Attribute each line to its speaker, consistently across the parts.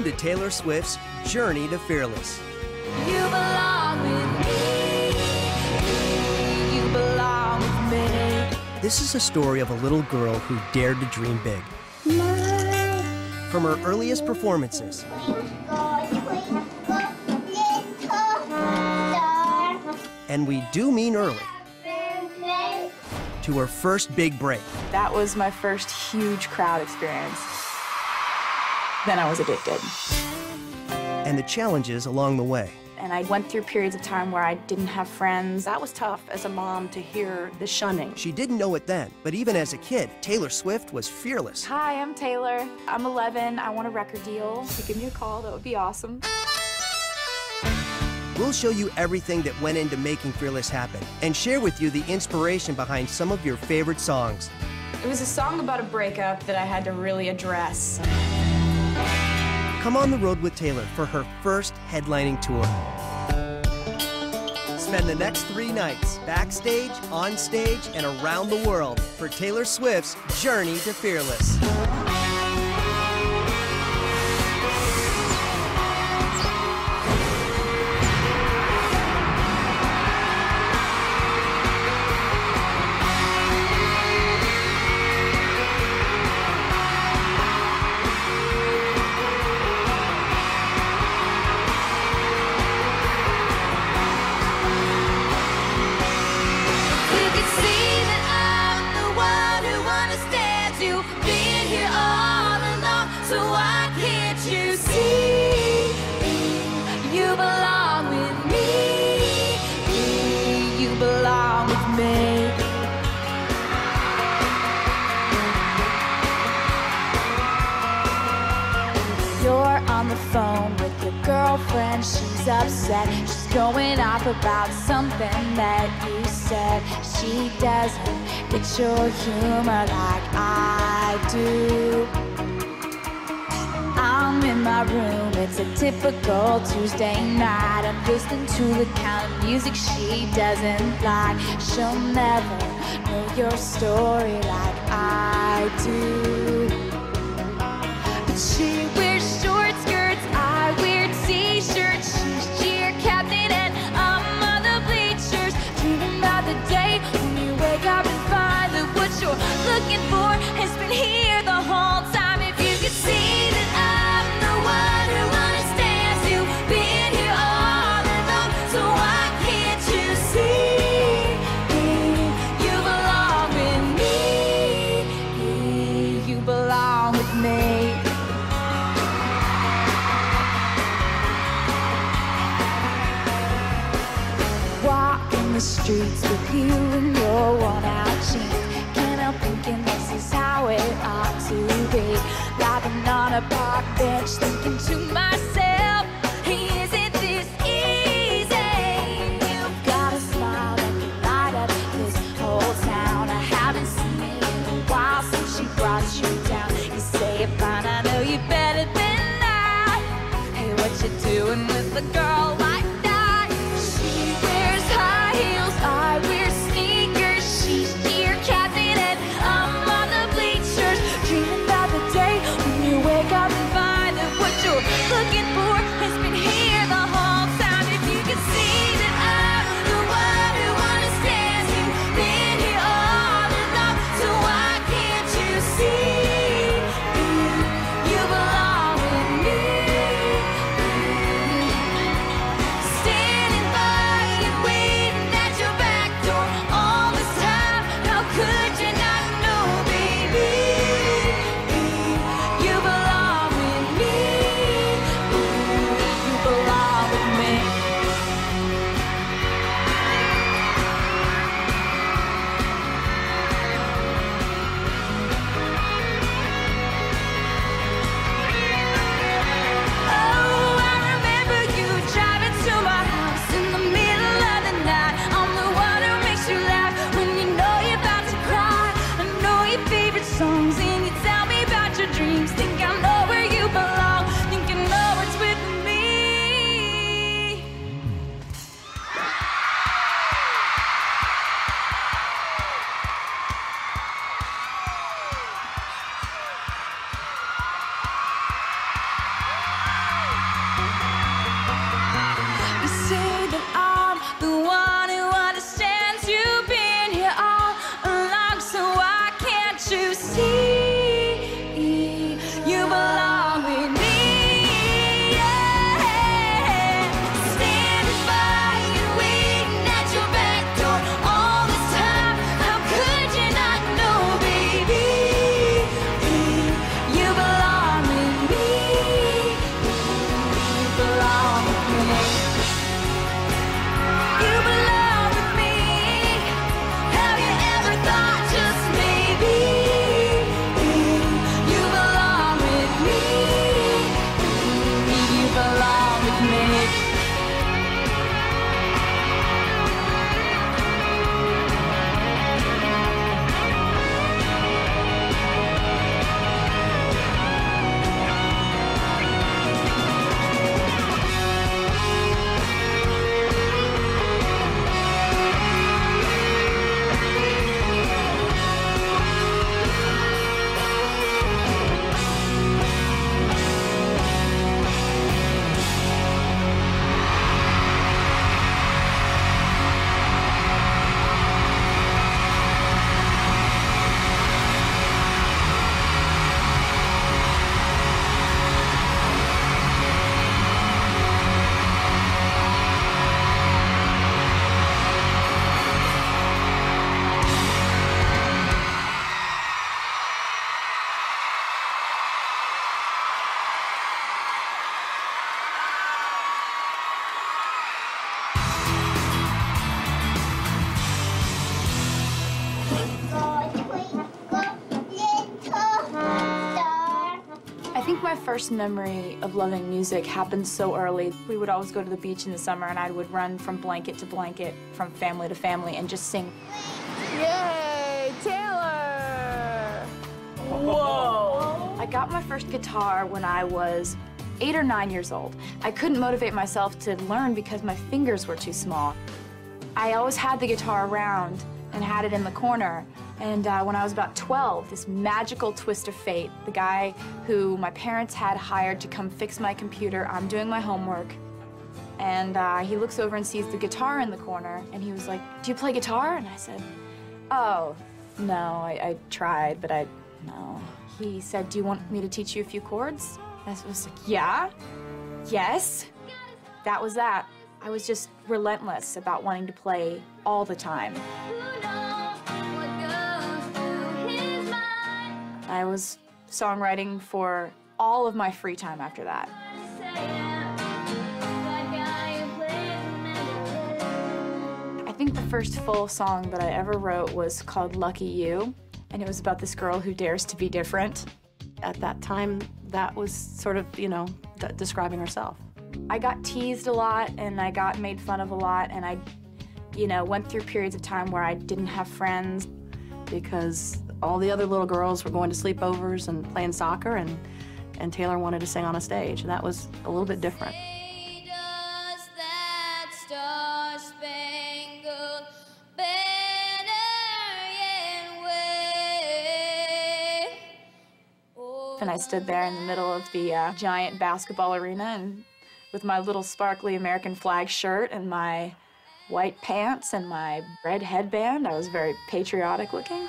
Speaker 1: to Taylor Swift's Journey to Fearless.
Speaker 2: You belong with me. You belong with me.
Speaker 1: This is a story of a little girl who dared to dream big. From her earliest performances and we do mean early, to her first big break.
Speaker 3: That was my first huge crowd experience. Then I was addicted.
Speaker 1: And the challenges along the way.
Speaker 3: And I went through periods of time where I didn't have friends.
Speaker 4: That was tough as a mom to hear the shunning.
Speaker 1: She didn't know it then, but even as a kid, Taylor Swift was fearless.
Speaker 3: Hi, I'm Taylor. I'm 11. I want a record deal. If you give me a call, that would be awesome.
Speaker 1: We'll show you everything that went into making Fearless happen and share with you the inspiration behind some of your favorite songs.
Speaker 3: It was a song about a breakup that I had to really address.
Speaker 1: Come on the road with Taylor for her first headlining tour. Spend the next 3 nights backstage, on stage, and around the world for Taylor Swift's Journey to Fearless.
Speaker 2: On the phone with your girlfriend, she's upset. She's going off about something that you said. She doesn't get your humor like I do. I'm in my room, it's a typical Tuesday night. I'm listening to the kind of music she doesn't like. She'll never know your story like I do. But she wears short skirts, I wear t-shirts. She's cheer captain and I'm on the bleachers, dreaming about the day when you wake up and find that what you're looking for has been here the whole time. If you could see that I'm the one who understands you, been here all along, so why can't you see? You belong with me. You belong with me. Walking the streets with you in your worn-out jeans, can't help thinking this is how it ought to be. Laughing on a park bench, thinking to myself, hey, isn't this easy? You've got a smile that can light up this whole town. I haven't seen it in a while since she brought you down. You say you're fine, I know you better than that. Hey, what you doing with a girl like that? She wears high heels, I wear sneakers. She's cheer captain and I'm on the bleachers, dreaming about the day when you wake up and find that what you're looking for has been here the whole time. If you could see that I'm the one who understands you, been here all along, so why can't you see? You belong with me.
Speaker 3: first memory of loving music happened so early. We would always go to the beach in the summer, and I would run from blanket to blanket, from family to family, and just sing.
Speaker 5: Yay, Taylor!
Speaker 3: Whoa! I got my first guitar when I was 8 or 9 years old. I couldn't motivate myself to learn because my fingers were too small. I always had the guitar around and had it in the corner. And when I was about 12, this magical twist of fate, the guy who my parents had hired to come fix my computer, I'm doing my homework, and he looks over and sees the guitar in the corner, and he was like, "Do you play guitar?" And I said, "Oh, no, I tried, but no." He said, "Do you want me to teach you a few chords?" And I was like, "Yeah, yes." That was that. I was just relentless about wanting to play all the time. I was songwriting for all of my free time after that. I think the first full song that I ever wrote was called Lucky You, and it was about this girl who dares to be different.
Speaker 4: At that time, that was sort of, describing herself.
Speaker 3: I got teased a lot, and I got made fun of a lot, and I, went through periods of time where I didn't have friends.
Speaker 4: Because all the other little girls were going to sleepovers and playing soccer, and Taylor wanted to sing on a stage, and that was a little bit different.
Speaker 3: And I stood there in the middle of the giant basketball arena, and with my little sparkly American flag shirt and my white pants and my red headband. I was very patriotic looking.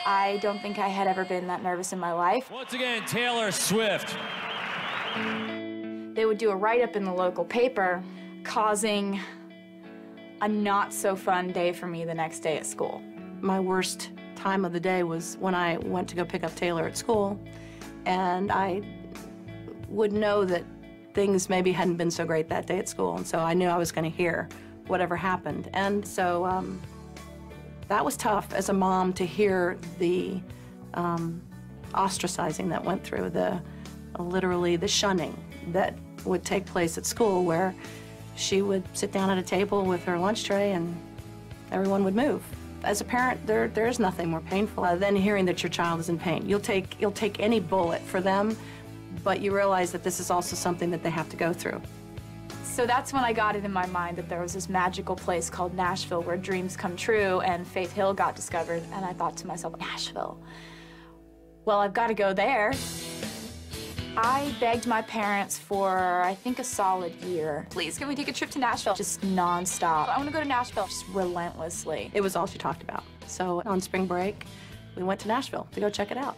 Speaker 3: I don't think I had ever been that nervous in my life.
Speaker 6: Once again, Taylor Swift.
Speaker 3: They would do a write-up in the local paper, causing a not-so-fun day for me the next day at school.
Speaker 4: My worst time of the day was when I went to go pick up Taylor at school, and I would know that things maybe hadn't been so great that day at school, and so I knew I was going to hear whatever happened. And so that was tough as a mom to hear the ostracizing that went through, literally the shunning that would take place at school, where she would sit down at a table with her lunch tray and everyone would move. As a parent, there is nothing more painful than hearing that your child is in pain. You'll take any bullet for them, but you realize that this is also something that they have to go through.
Speaker 3: So that's when I got it in my mind that there was this magical place called Nashville where dreams come true, and Faith Hill got discovered, and I thought to myself, Nashville? Well, I've got to go there. I begged my parents for, I think, a solid year. Please, can we take a trip to Nashville? Just nonstop. I want to go to Nashville, just relentlessly.
Speaker 4: It was all she talked about. So on spring break, we went to Nashville to go check it out.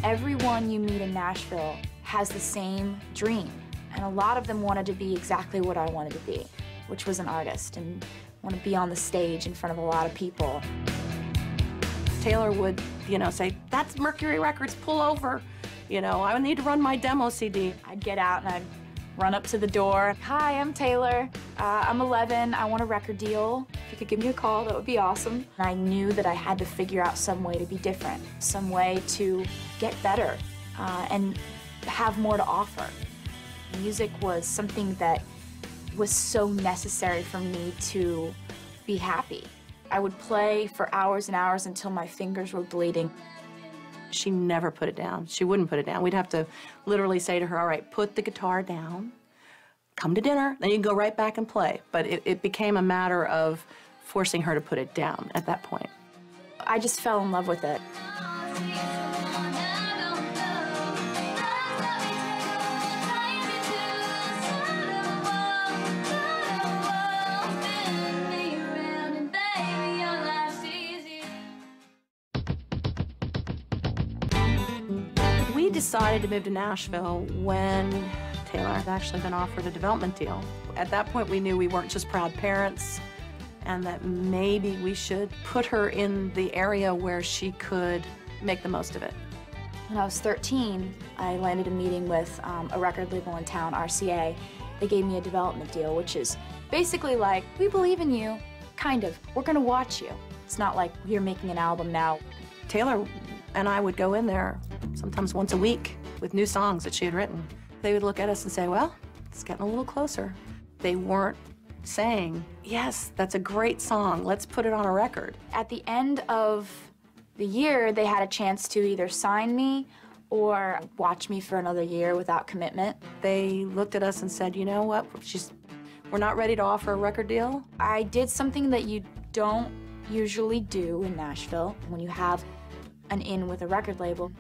Speaker 3: Everyone you meet in Nashville has the same dream, and a lot of them wanted to be exactly what I wanted to be, which was an artist, and want to be on the stage in front of a lot of people.
Speaker 4: Taylor would, say, "That's Mercury Records, pull over. I need to run my demo CD."
Speaker 3: I'd get out and I'd run up to the door. "Hi, I'm Taylor. I'm 11. I want a record deal. If you could give me a call, that would be awesome." And I knew that I had to figure out some way to be different, some way to get better and have more to offer. Music was something that was so necessary for me to be happy. I would play for hours and hours until my fingers were bleeding.
Speaker 4: She never put it down. She wouldn't put it down. We'd have to literally say to her, "All right, put the guitar down, come to dinner, then you can go right back and play." But it became a matter of forcing her to put it down at that point.
Speaker 3: I just fell in love with it.
Speaker 4: We decided to move to Nashville when Taylor had actually been offered a development deal. At that point, we knew we weren't just proud parents, and that maybe we should put her in the area where she could make the most of it.
Speaker 3: When I was 13, I landed a meeting with a record label in town, RCA. They gave me a development deal, which is basically like, we believe in you, kind of. We're gonna watch you. It's not like you're making an album now.
Speaker 4: Taylor and I would go in there sometimes once a week with new songs that she had written. They would look at us and say, well, it's getting a little closer. They weren't saying, yes, that's a great song, let's put it on a record.
Speaker 3: At the end of the year, they had a chance to either sign me or watch me for another year without commitment.
Speaker 4: They looked at us and said, you know what, we're not ready to offer a record deal.
Speaker 3: I did something that you don't usually do in Nashville when you have an in with a record label.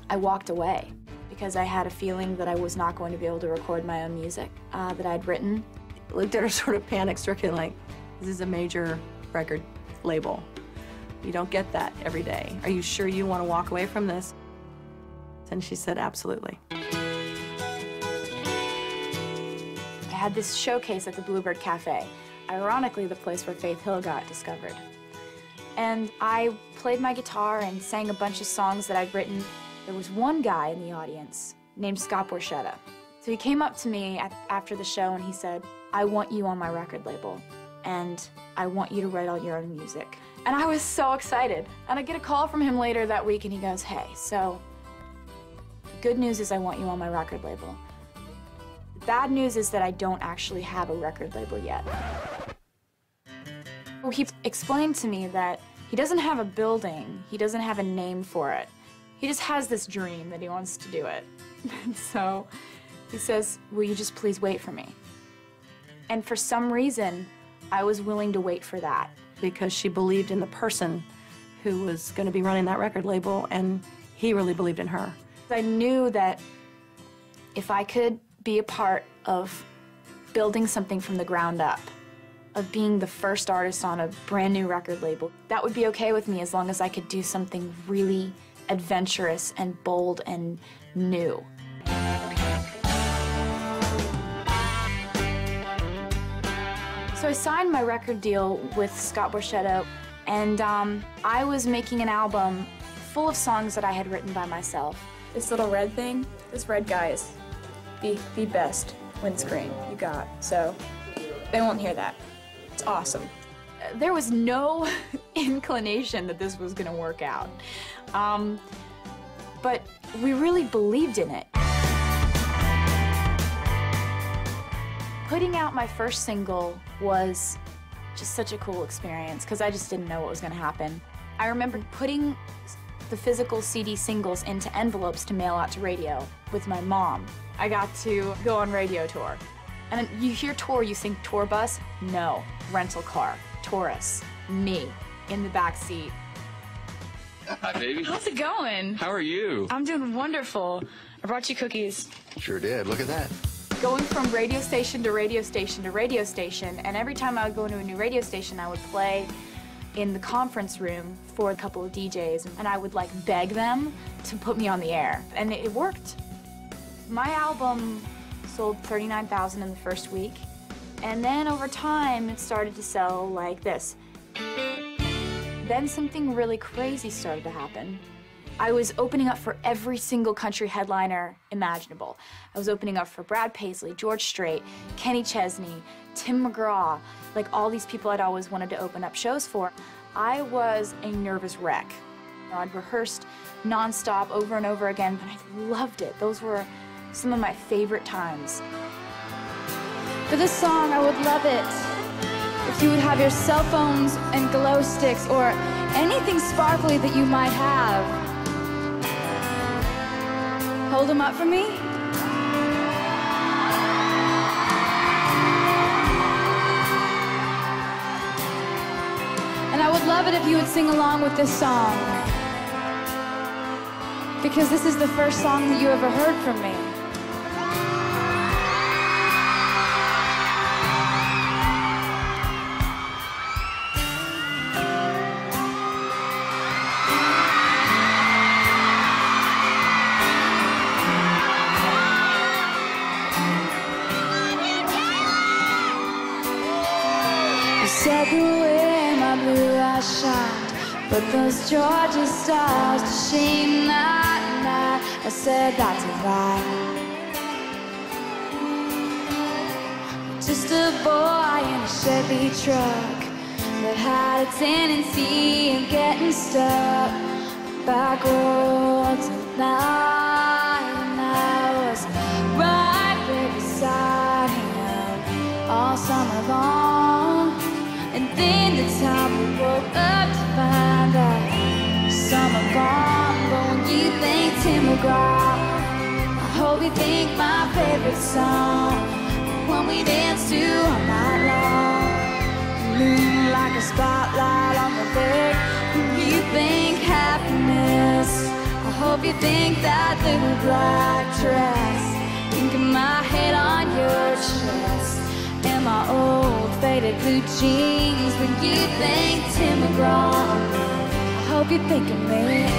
Speaker 3: I walked away because I had a feeling that I was not going to be able to record my own music that I'd written.
Speaker 4: Looked at her sort of panic-stricken, like, this is a major record label. You don't get that every day. Are you sure you want to walk away from this? And she said, absolutely.
Speaker 3: I had this showcase at the Bluebird Cafe, ironically the place where Faith Hill got discovered. And I played my guitar and sang a bunch of songs that I'd written. There was one guy in the audience named Scott Borchetta. So he came up to me after the show and he said, I want you on my record label, and I want you to write all your own music. And I was so excited. And I get a call from him later that week and he goes, hey, so the good news is I want you on my record label. The bad news is that I don't actually have a record label yet. Well, he explained to me that he doesn't have a building, he doesn't have a name for it. He just has this dream that he wants to do it. And so he says, will you just please wait for me? And for some reason, I was willing to wait for that.
Speaker 4: Because she believed in the person who was going to be running that record label, and he really believed in her.
Speaker 3: I knew that if I could be a part of building something from the ground up, of being the first artist on a brand new record label, that would be okay with me as long as I could do something really adventurous and bold and new. So I signed my record deal with Scott Borchetta, and I was making an album full of songs that I had written by myself. This little red thing, this red guy is the best windscreen you got, so they won't hear that. It's awesome. There was no inclination that this was gonna work out, but we really believed in it. Putting out my first single was just such a cool experience because I just didn't know what was gonna happen. I remember putting the physical CD singles into envelopes to mail out to radio with my mom. I got to go on radio tour. And you hear tour, you think tour bus? No, rental car, Taurus, me, in the back seat.
Speaker 6: Hi, baby.
Speaker 7: How's it going?
Speaker 6: How are you?
Speaker 7: I'm doing wonderful. I brought you cookies.
Speaker 8: Sure did. Look at that.
Speaker 3: Going from radio station to radio station to radio station, and every time I would go into a new radio station, I would play in the conference room for a couple of DJs, and I would like beg them to put me on the air, and it worked. My album sold 39,000 in the first week, and then over time it started to sell like this. Then something really crazy started to happen. I was opening up for every single country headliner imaginable. I was opening up for Brad Paisley, George Strait, Kenny Chesney, Tim McGraw, like all these people I'd always wanted to open up shows for. I was a nervous wreck. I'd rehearsed nonstop over and over again, but I loved it. Those were some of my favorite times.
Speaker 2: For this song, I would love it if you would have your cell phones and glow sticks or anything sparkly that you might have. Hold them up for me. And I would love it if you would sing along with this song, because this is the first song that you ever heard from me. You said the way my blue eyes shined, put those Georgia stars to shame that night. I said that's a lie. Just a boy in a Chevy truck that had a tendency of getting stuck. back roads at night, and I was right there beside him all summer long. And then the time we woke up to find that summer gone. But when you think Tim McGraw, I hope you think my favorite song, the one we danced to all night long. Moon like a spotlight on the bed. When you think happiness, I hope you think that little black dress. Think of my head on your chest and my old faded blue jeans. When you think Tim McGraw, I hope you think of me.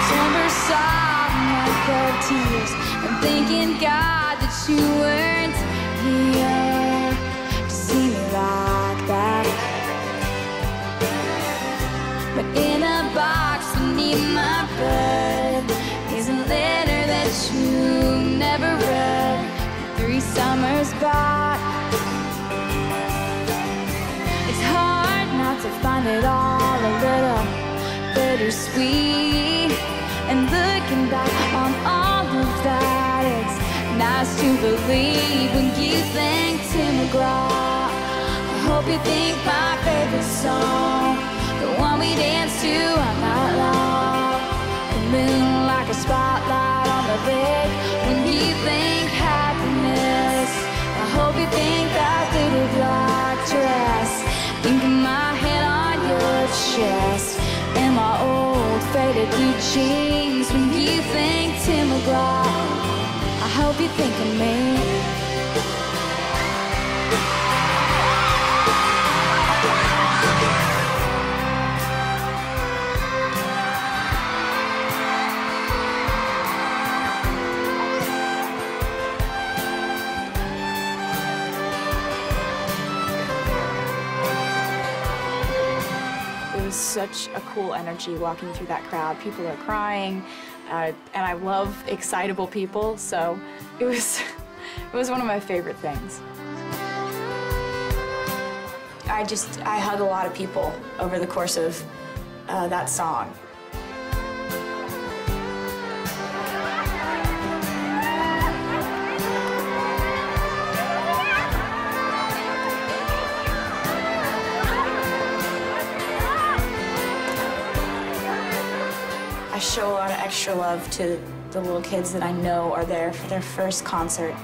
Speaker 2: September saw my cold tears. I'm thanking God that you weren't here to see me like that. But in a box beneath my bed is a letter that you never read 3 summers back. It's hard not to find it all a little bittersweet. And looking back on all of that, it's nice to believe. When you think Tim McGraw, I hope you think my favorite song, the one we danced to all night long. The moon like a spotlight on the bed. When you think happiness, I hope you think that little black dress. Think of my head on your chest and my old faded blue jeans. When you think Tim McGraw, I hope you think of me.
Speaker 3: It was such a cool energy walking through that crowd. People are crying, and I love excitable people, so it was one of my favorite things. I hug a lot of people over the course of that song. I show a lot of extra love to the little kids that I know are there for their first concert.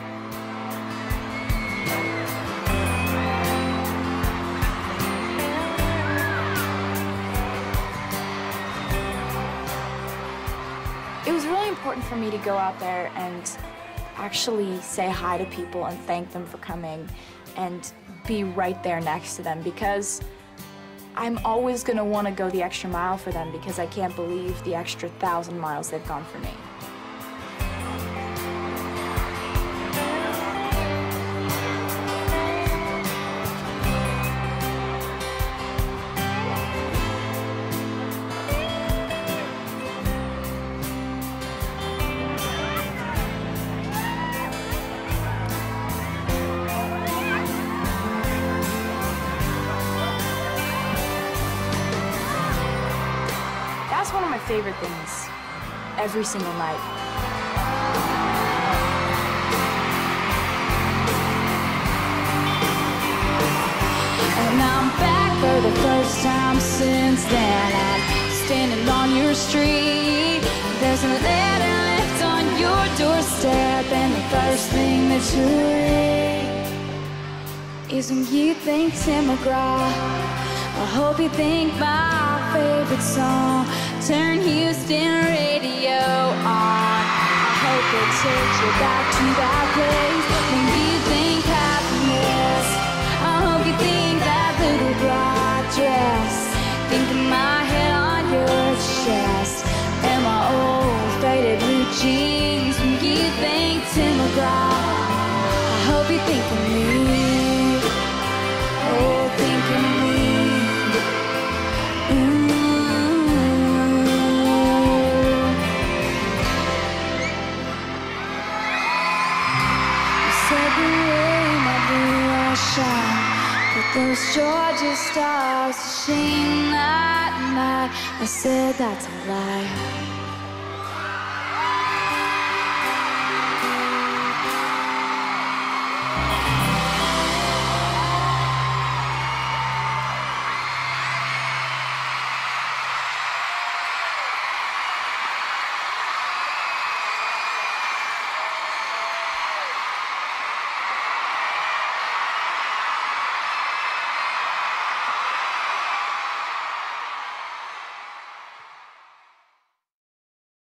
Speaker 3: It was really important for me to go out there and actually say hi to people and thank them for coming and be right there next to them, because I'm always going to want to go the extra mile for them, because I can't believe the extra 1,000 miles they've gone for me. That's one of my favorite things every single night.
Speaker 2: And I'm back for the first time since then. I'm standing on your street. There's a letter left on your doorstep, and the first thing that you read is when you think Tim McGraw. I hope you think my favorite song. Turn Houston radio on. I hope it takes you back to that place when you think happiness. I hope you think that little black dress. Think of my head on your chest and my old faded blue jeans. When you think Tim McGraw, I hope you think of me. Oh, think of me. Put those Georgia stars to shine now. I said that's a lie.